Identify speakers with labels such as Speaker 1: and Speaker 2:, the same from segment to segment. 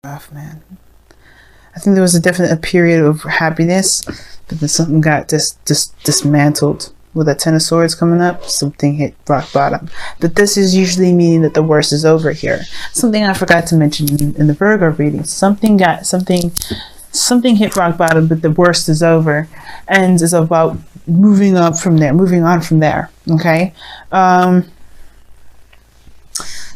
Speaker 1: Rough, man. I think there was a period of happiness, but then something got dismantled. With that Ten of Swords coming up, something hit rock bottom. But this is usually meaning that the worst is over here. Something I forgot to mention in the Virgo reading. Something hit rock bottom, but the worst is over. And it's about moving on from there. Okay?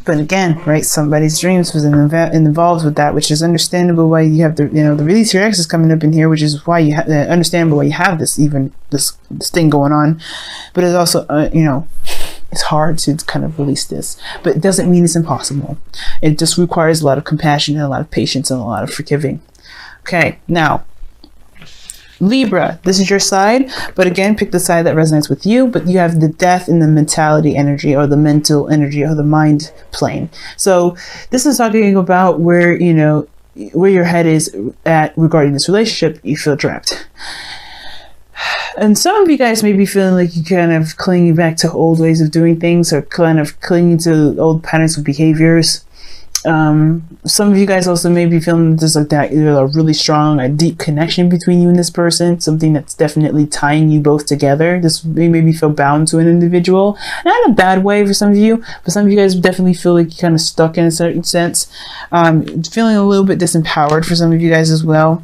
Speaker 1: But again, right, somebody's dreams was involved with that, which is understandable why you have the release your ex is coming up in here, which is why you have understandable why you have this thing going on. But it's also it's hard to kind of release this, but it doesn't mean it's impossible. It just requires a lot of compassion and a lot of patience and a lot of forgiving. Okay, now Libra, this is your side, but again, pick the side that resonates with you. But you have the death in the mentality energy, or the mental energy, or the mind plane. So this is talking about where your head is at regarding this relationship. You feel trapped, and some of you guys may be feeling like you kind of clinging back to old ways of doing things, or kind of clinging to old patterns of behaviors. Some of you guys also may be feeling just like that, either a really strong, a deep connection between you and this person, something that's definitely tying you both together. This may maybe feel bound to an individual, not in a bad way for some of you, but some of you guys definitely feel like you're kind of stuck in a certain sense, feeling a little bit disempowered for some of you guys as well.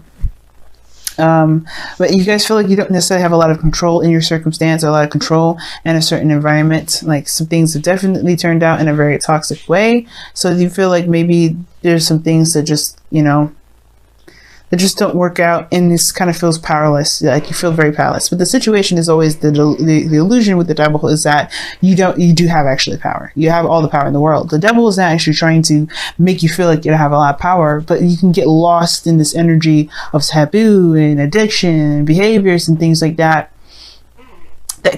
Speaker 1: But you guys feel like you don't necessarily have a lot of control in your circumstance, or a lot of control in a certain environment. Like some things have definitely turned out in a very toxic way. So you feel like maybe there's some things that just, that just don't work out, and this kind of feels powerless. Like you feel very powerless. But the situation is always the illusion with the devil is that you do have actually power. You have all the power in the world. The devil is not actually trying to make you feel like you have a lot of power, but you can get lost in this energy of taboo and addiction and behaviors and things like that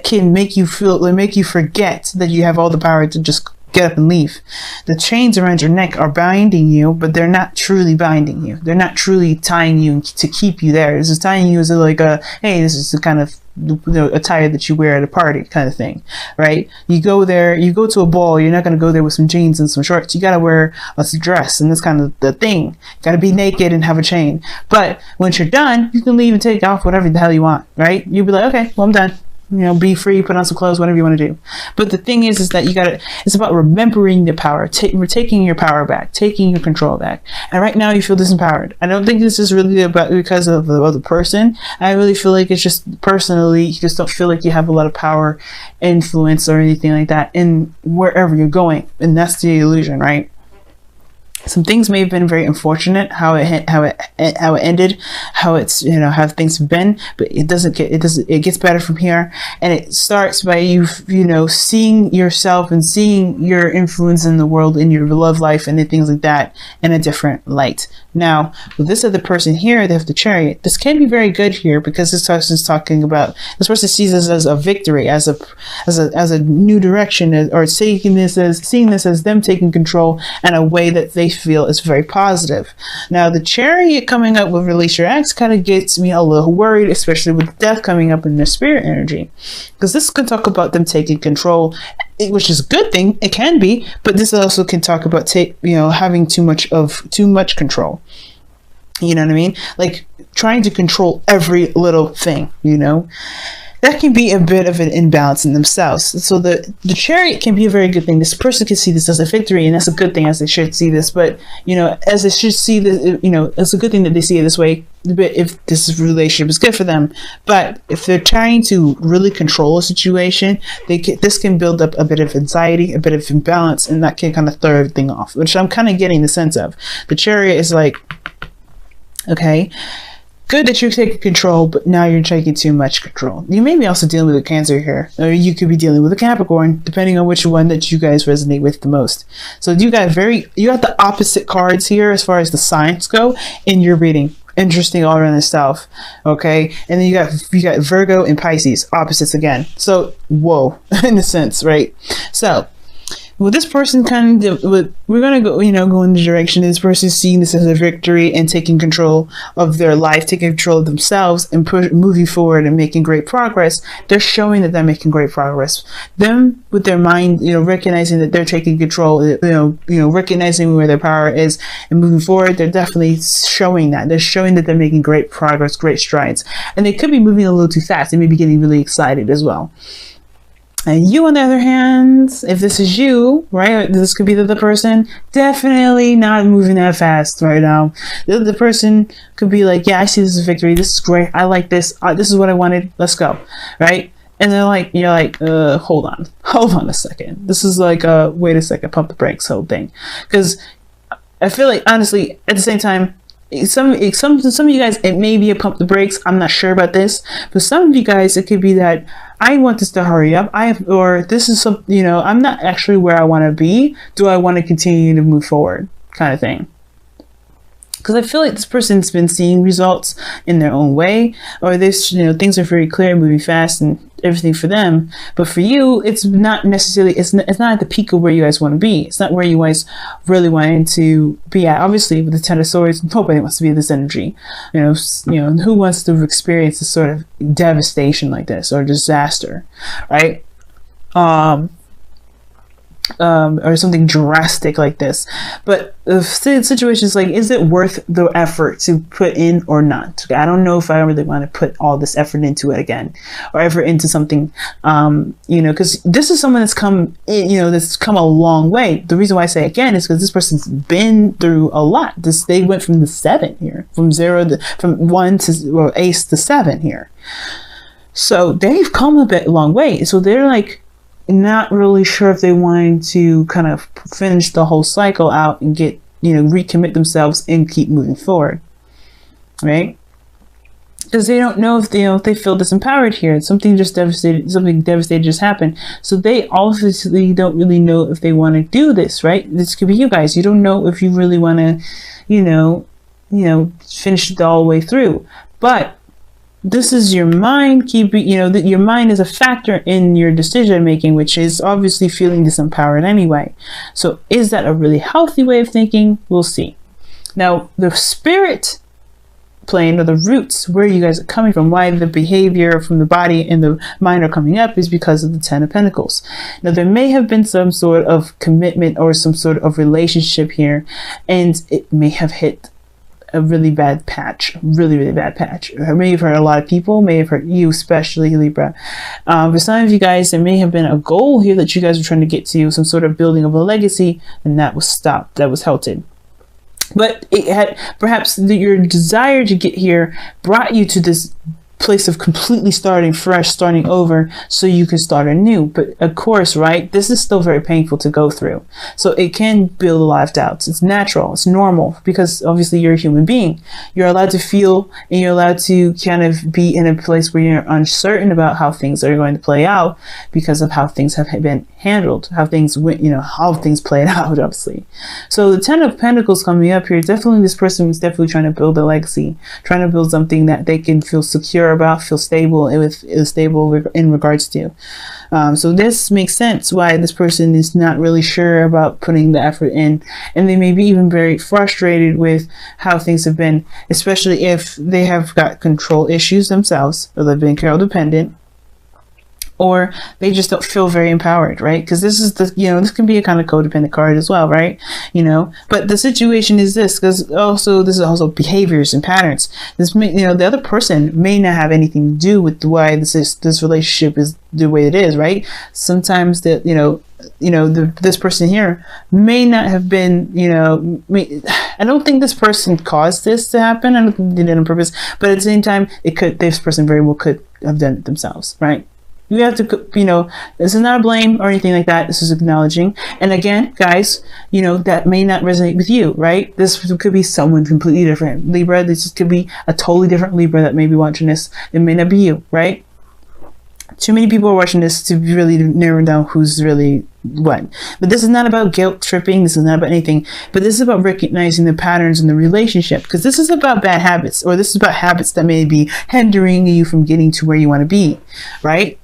Speaker 1: can make you forget that you have all the power to just get up and leave. The chains around your neck are binding you, but they're not truly binding you. They're not truly tying you to keep you there. This is tying you as hey, this is the kind of attire that you wear at a party kind of thing, right? You go there, you go to a ball, you're not going to go there with some jeans and some shorts. You got to wear a dress, and that's kind of the thing. Got to be naked and have a chain. But once you're done, you can leave and take off whatever the hell you want, right? You'll be like, okay, well, I'm done. Be free, put on some clothes, whatever you want to do. But the thing is that it's about remembering the power, taking your power back, taking your control back. And right now you feel disempowered. I don't think this is really about because of the other person. I really feel like it's just personally, you just don't feel like you have a lot of power, influence, or anything like that in wherever you're going. And that's the illusion, right? Some things may have been very unfortunate, how it ended, how things have been, but it gets better from here. And it starts by you seeing yourself and seeing your influence in the world, in your love life and things like that in a different light. Now, with this other person here, they have the Chariot. This can be very good here, because this person is talking about, this person sees this as a victory, as a new direction, or seeing this as them taking control in a way that they feel is very positive. Now, the Chariot coming up with release your ex kind of gets me a little worried, especially with death coming up in their spirit energy, because this can talk about them taking control, which is a good thing. It can be, but this also can talk about having too much control. You know what I mean? Like trying to control every little thing. That can be a bit of an imbalance in themselves. So the Chariot can be a very good thing. This person can see this as a victory, and that's a good thing, as they should see this. But as they should see this, it's a good thing that they see it this way. But if this relationship is good for them, but if they're trying to really control a situation, this can build up a bit of anxiety, a bit of imbalance, and that can kind of throw everything off. Which I'm kind of getting the sense of. The Chariot is like, okay, good that you're taking control, but now you're taking too much control. You may be also dealing with a Cancer here, or you could be dealing with a Capricorn, depending on which one that you guys resonate with the most. So you got the opposite cards here as far as the signs go in your reading. Interesting all around itself. Okay, and then you got Virgo and Pisces, opposites again. So whoa, in a sense, right? So Well, this person kind of, we're going to go, go in the direction of this person seeing this as a victory and taking control of their life, taking control of themselves and moving forward and making great progress. They're showing that they're making great progress. Them with their mind, recognizing that they're taking control, recognizing where their power is and moving forward. They're definitely showing that. They're showing that they're making great progress, great strides. And they could be moving a little too fast. They may be getting really excited as well. And you, on the other hand, if this is you, right, this could be the other person, definitely not moving that fast right now. The other person could be like, yeah, I see this as a victory. This is great. I like this. This is what I wanted. Let's go. Right? And then you're like, hold on a second. This is like, wait a second, pump the brakes whole thing. Because I feel like, honestly, at the same time, some of you guys, it may be a pump the brakes. I'm not sure about this, but some of you guys, it could be that I want this to hurry up. Or this is some, I'm not actually where I want to be. Do I want to continue to move forward, kind of thing? Because I feel like this person's been seeing results in their own way, or this, things are very clear, moving fast and everything for them. But for you, it's not necessarily, it's not at the peak of where you guys want to be. It's not where you guys really wanted to be at. Obviously, with the Ten of Swords, nobody wants to be in this energy. Who wants to experience this sort of devastation like this or disaster, right? Or something drastic like this. But the situation is like, is it worth the effort to put in or not? I don't know if I really want to put all this effort into it again, or effort into something, because this is someone that's come in, that's come a long way. The reason why I say again is because this person's been through a lot. They went from the 7 here, from 1 to ace to 7 here. So they've come a long way. So they're like, not really sure if they wanted to kind of finish the whole cycle out and get, recommit themselves and keep moving forward, right? Because they don't know if they feel disempowered here. Something devastated just happened. So they obviously don't really know if they want to do this, right? This could be you guys. You don't know if you really want to, finish it all the way through. But this is your mind keeping, your mind is a factor in your decision making, which is obviously feeling disempowered anyway. So is that a really healthy way of thinking? We'll see. Now, the spirit plane, or the roots where you guys are coming from, why the behavior from the body and the mind are coming up, is because of the 10 of Pentacles. Now, there may have been some sort of commitment or some sort of relationship here, and it may have hit a really bad patch, really bad patch. It may have hurt a lot of people, may have hurt you, especially Libra. For some of you guys, there may have been a goal here that you guys were trying to get to, some sort of building of a legacy, and that was stopped, that was halted. But it had, perhaps your desire to get here brought you to this place of completely starting fresh, starting over, so you can start anew. But of course, right, this is still very painful to go through. So it can build a lot of doubts. It's natural, it's normal, because obviously you're a human being. You're allowed to feel, and you're allowed to kind of be in a place where you're uncertain about how things are going to play out because of how things have been handled, how things went, how things played out, obviously. So the 10 of Pentacles coming up here, definitely this person was definitely trying to build a legacy, trying to build something that they can feel secure about, feel stable, stable in regards to. So this makes sense why this person is not really sure about putting the effort in, and they may be even very frustrated with how things have been, especially if they have got control issues themselves, or they've been codependent, or they just don't feel very empowered, right? Because this is the, this can be a kind of codependent card as well, right? But the situation is this, because this is also behaviors and patterns. This may, the other person may not have anything to do with why this relationship is the way it is, right? Sometimes that, this person here may not have been, I don't think this person caused this to happen. I don't think they did it on purpose, but at the same time, this person very well could have done it themselves, right? You have to, this is not a blame or anything like that. This is acknowledging. And again, guys, that may not resonate with you, right? This could be someone completely different. Libra, this could be a totally different Libra that may be watching this. It may not be you, right? Too many people are watching this to really narrow down who's really what. But this is not about guilt tripping. This is not about anything. But this is about recognizing the patterns in the relationship. Because this is about bad habits, or this is about habits that may be hindering you from getting to where you want to be, right?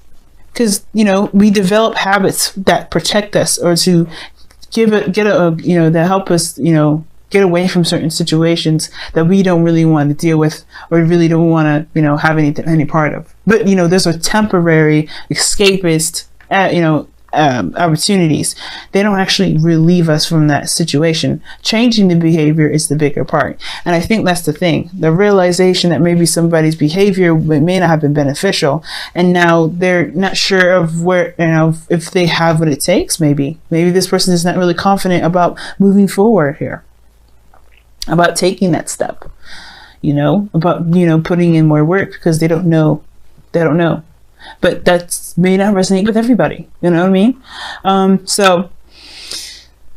Speaker 1: because, you know, we develop habits that protect us, or to that help us, you know, get away from certain situations that we don't really want to deal with, or really don't want to, you know, have any part of. But, you know, there's a temporary escapist, opportunities. They don't actually relieve us from that situation. Changing the behavior is the bigger part. And I think that's the thing. The realization that maybe somebody's behavior may not have been beneficial, and now they're not sure of where, you know, if they have what it takes. Maybe this person is not really confident about moving forward here, about taking that step, you know, about, you know, putting in more work, because they don't know. But that may not resonate with everybody. You know what I mean? So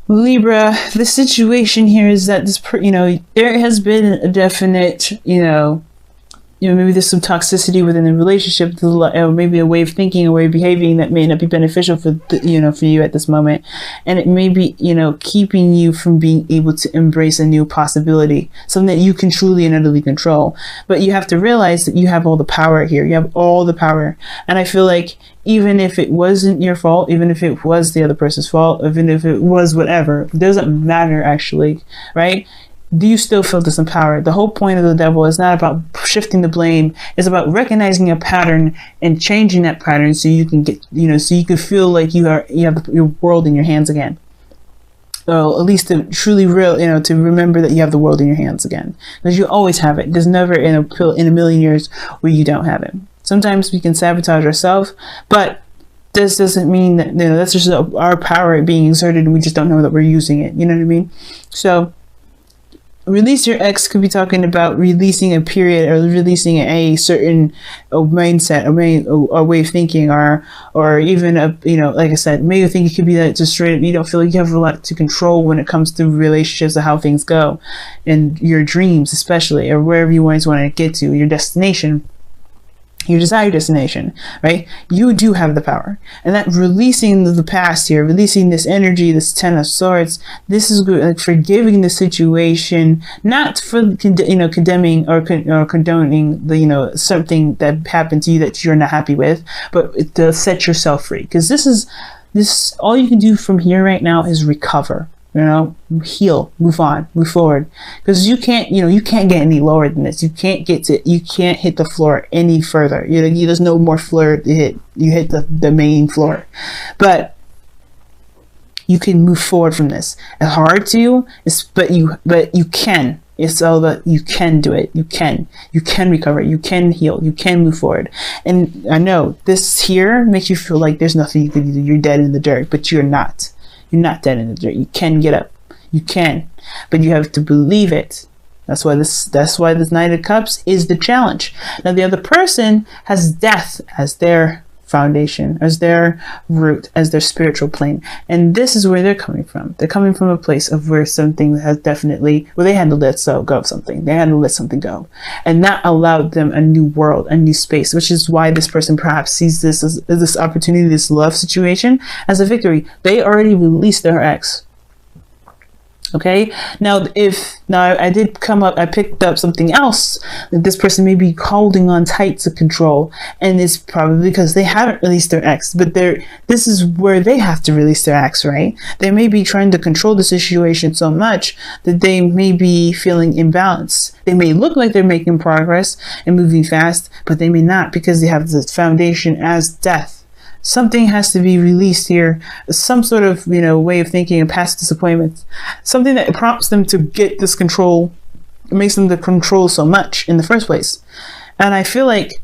Speaker 1: Libra, the situation here is that there has been a definite, maybe there's some toxicity within the relationship, maybe a way of thinking, a way of behaving that may not be beneficial for you at this moment. And it may be, keeping you from being able to embrace a new possibility, something that you can truly and utterly control. But you have to realize that you have all the power here. You have all the power. And I feel like even if it wasn't your fault, even if it was the other person's fault, even if it was whatever, it doesn't matter actually, right? Do you still feel disempowered? The whole point of the devil is not about shifting the blame. It's about recognizing a pattern and changing that pattern, so you can get, so you can feel like you have your world in your hands again. Or at least to truly to remember that you have the world in your hands again, because you always have it. There's never in a million years where you don't have it. Sometimes we can sabotage ourselves, but this doesn't mean that, that's just our power being exerted, and we just don't know that we're using it. You know what I mean? So release your ex could be talking about releasing a period, or releasing a certain mindset, a way of thinking, or even like I said, maybe you think it could be that just straight up you don't feel like you have a lot to control when it comes to relationships, or how things go, and your dreams especially, or wherever you always want to get to, your destination, your desired destination, right? You do have the power. And that releasing the past here, releasing this energy, this Ten of Swords, this is good, like forgiving the situation, not for condemning or condoning something that happened to you that you're not happy with, but to set yourself free. Because this all you can do from here right now is recover. Heal, move on, move forward, because you can't get any lower than this. You can't hit the floor any further. There's no more floor to hit. You hit the main floor, but you can move forward from this. It's hard to, but you can. It's all that you can do it. You can recover. You can heal. You can move forward. And I know this here makes you feel like there's nothing you can do. You're dead in the dirt, but you're not. You're not dead in the dirt. You can get up. You can, but you have to believe it. That's why this Knight of Cups is the challenge. Now the other person has death as their foundation, as their root, as their spiritual plane, and this is where they're coming from. They're coming from a place of where something has definitely, they had to let go of something. They had to let something go, and that allowed them a new world, a new space, which is why this person perhaps sees this as this opportunity, this love situation, as a victory. They already released their ex. Okay, now I picked up something else that this person may be holding on tight to control, and it's probably because they haven't released their ex, but this is where they have to release their ex, right? They may be trying to control the situation so much that they may be feeling imbalanced. They may look like they're making progress and moving fast, but they may not, because they have the foundation as death. Something has to be released here, some sort of way of thinking, and past disappointments, something that prompts them to get this control, makes them to control so much in the first place. And I feel like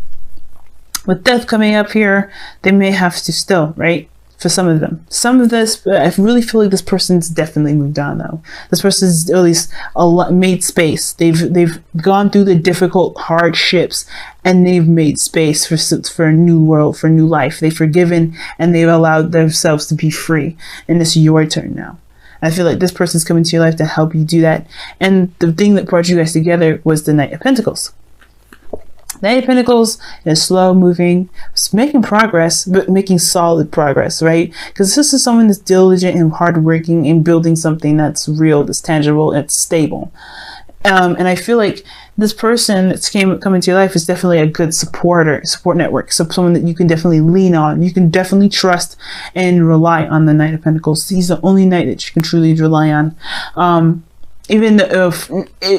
Speaker 1: with death coming up here, they may have to still, right? For some of them, I really feel like this person's definitely moved on though. This person's at least made space. They've gone through the difficult hardships, and they've made space for a new world, for a new life. They've forgiven, and they've allowed themselves to be free. And it's your turn now. I feel like this person's coming to your life to help you do that. And the thing that brought you guys together was the Knight of Pentacles. Knight of Pentacles is slow moving, it's making progress, but making solid progress, right? Because this is someone that's diligent and hardworking in building something that's real, that's tangible, that's stable. And I feel like this person that's coming to your life is definitely a good support network. So someone that you can definitely lean on. You can definitely trust and rely on the Knight of Pentacles. He's the only knight that you can truly rely on. Even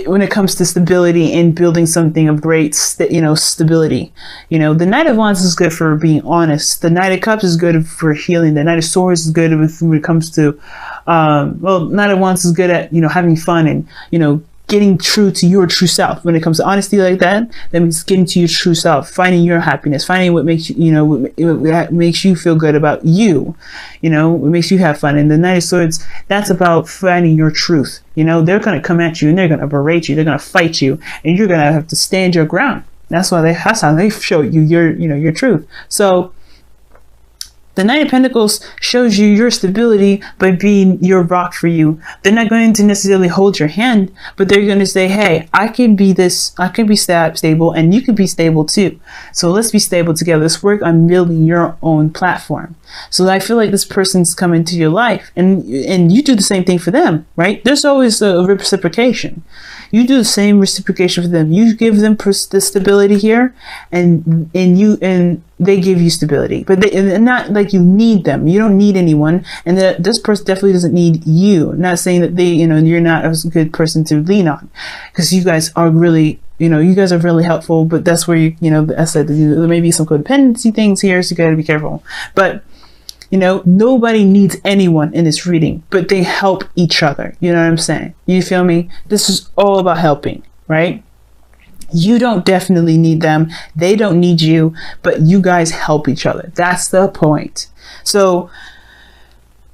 Speaker 1: when it comes to stability and building something of great, stability, the Knight of Wands is good for being honest. The Knight of Cups is good for healing. The Knight of Swords is good when it comes to, Knight of Wands is good at, having fun and, getting true to your true self. When it comes to honesty like that means getting to your true self, finding your happiness, finding what makes you, what makes you feel good about you, what makes you have fun. And the Knight of Swords, that's about finding your truth. They're going to come at you and they're going to berate you. They're going to fight you and you're going to have to stand your ground. That's how they show you your truth. So the Knight of Pentacles shows you your stability by being your rock for you. They're not going to necessarily hold your hand, but they're going to say, hey, I can be stable and you can be stable too. So let's be stable together. Let's work on building your own platform. So I feel like this person's come into your life and you do the same thing for them, right? There's always a reciprocation. You do the same reciprocation for them. You give them the stability here and they give you stability, but not like you need them. You don't need anyone. And this person definitely doesn't need you. I'm not saying that you're not a good person to lean on, because you guys are really, you guys are really helpful, but that's where I said there may be some codependency things here. So you got to be careful, but nobody needs anyone in this reading, but they help each other. You know what I'm saying? You feel me? This is all about helping, right? You don't definitely need them. They don't need you, but you guys help each other. That's the point. So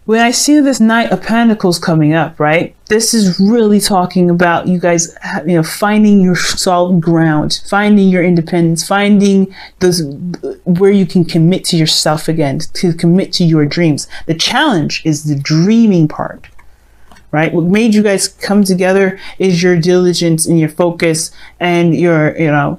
Speaker 1: when I see this Knight of Pentacles coming up, right, this is really talking about you guys, finding your solid ground, finding your independence, finding those where you can commit to yourself again, to commit to your dreams. The challenge is the dreaming part. Right? What made you guys come together is your diligence and your focus and your,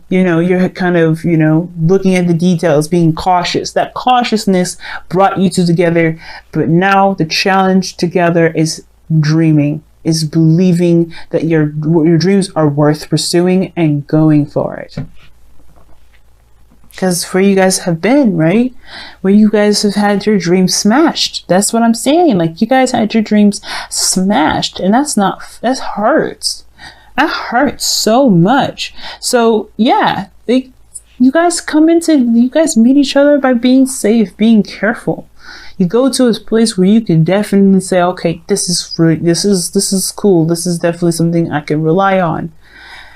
Speaker 1: you're kind of, looking at the details, being cautious. That cautiousness brought you two together. But now the challenge together is dreaming, is believing that your dreams are worth pursuing and going for it. Because where you guys have been, right? Where you guys have had your dreams smashed. That's what I'm saying. Like, you guys had your dreams smashed. And that hurts. That hurts so much. So, yeah. You guys meet each other by being safe, being careful. You go to a place where you can definitely say, okay, this is cool. This is definitely something I can rely on.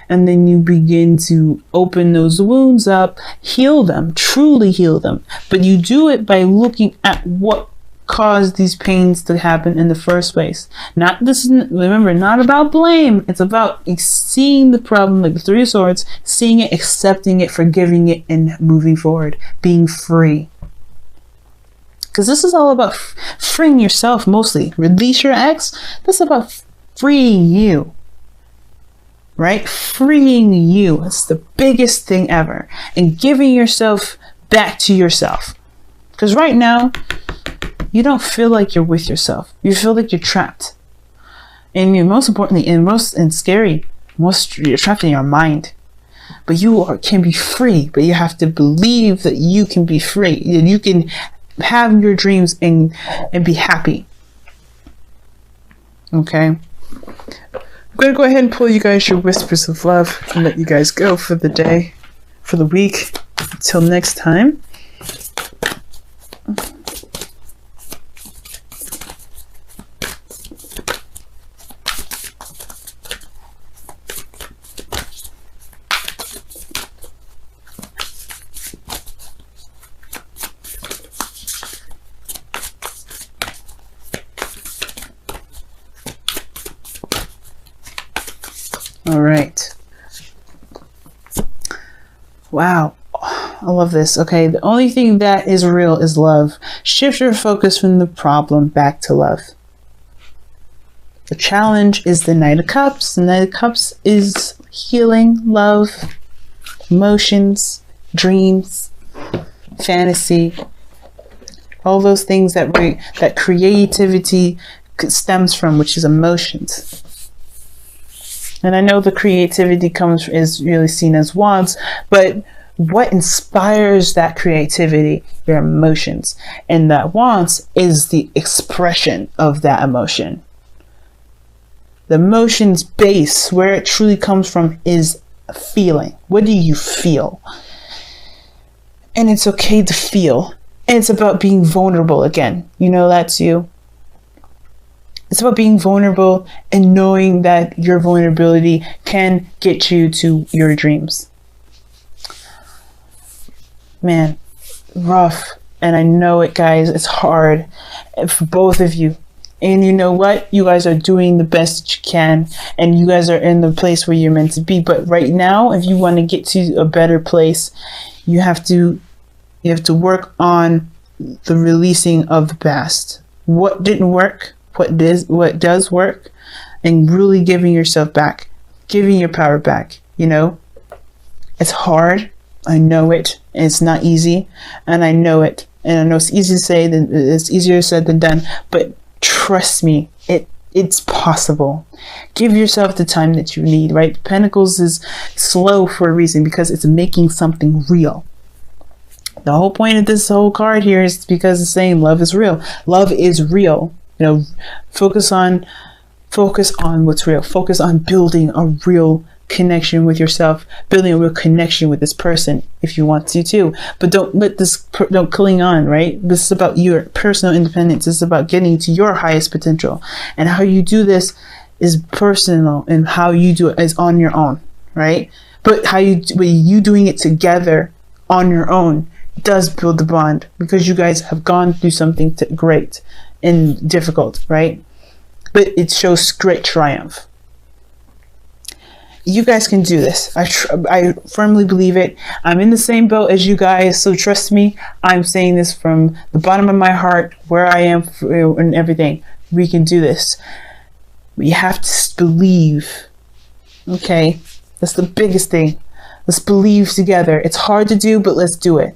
Speaker 1: And then you begin to open those wounds up, heal them, truly heal them. But you do it by looking at what caused these pains to happen in the first place. Remember, not about blame. It's about seeing the problem, like the Three of Swords, seeing it, accepting it, forgiving it, and moving forward, being free. Because this is all about freeing yourself mostly. Release your ex. This is about freeing you. Right? Freeing you. It's the biggest thing ever. And giving yourself back to yourself. Because right now, you don't feel like you're with yourself. You feel like you're trapped. And most importantly, and scary, you're trapped in your mind. But you can be free. But you have to believe that you can be free. That you can have your dreams and be happy. Okay? I'm going to go ahead and pull you guys your whispers of love and let you guys go for the day, for the week. Until next time. All right. Wow. I love this. Okay. The only thing that is real is love. Shift your focus from the problem back to love. The challenge is the Knight of Cups. The Knight of Cups is healing, love, emotions, dreams, fantasy, all those things that creativity stems from, which is emotions. And I know the creativity is really seen as wands, but what inspires that creativity? Your emotions. And that wands is the expression of that emotion. The emotions base, where it truly comes from, is a feeling. What do you feel? And it's okay to feel. And it's about being vulnerable again. You know, that's you. It's about being vulnerable and knowing that your vulnerability can get you to your dreams. Man, rough. And I know it, guys. It's hard for both of you. And you know what? You guys are doing the best that you can. And you guys are in the place where you're meant to be. But right now, if you want to get to a better place, you have to work on the releasing of the past. What didn't work? What does work, and really giving yourself back, giving your power back. You know, it's hard. I know it. It's not easy, and I know it. And I know it's easy to say than it's easier said than done. But trust me, it's possible. Give yourself the time that you need. Right? Pentacles is slow for a reason, because it's making something real. The whole point of this whole card here is because it's saying love is real. Love is real. You know, focus on what's real. Focus on building a real connection with yourself, building a real connection with this person if you want to too. But don't cling on, right? This is about your personal independence. This is about getting to your highest potential. And how you do this is personal, and how you do it is on your own, right? But you doing it together on your own does build the bond, because you guys have gone through something great and difficult, right? But it shows great triumph. You guys can do this. I firmly believe it. I'm in the same boat as you guys, so trust me. I'm saying this from the bottom of my heart, where I am and everything. We can do this. We have to believe. Okay, that's the biggest thing. Let's believe together. It's hard to do, but let's do it.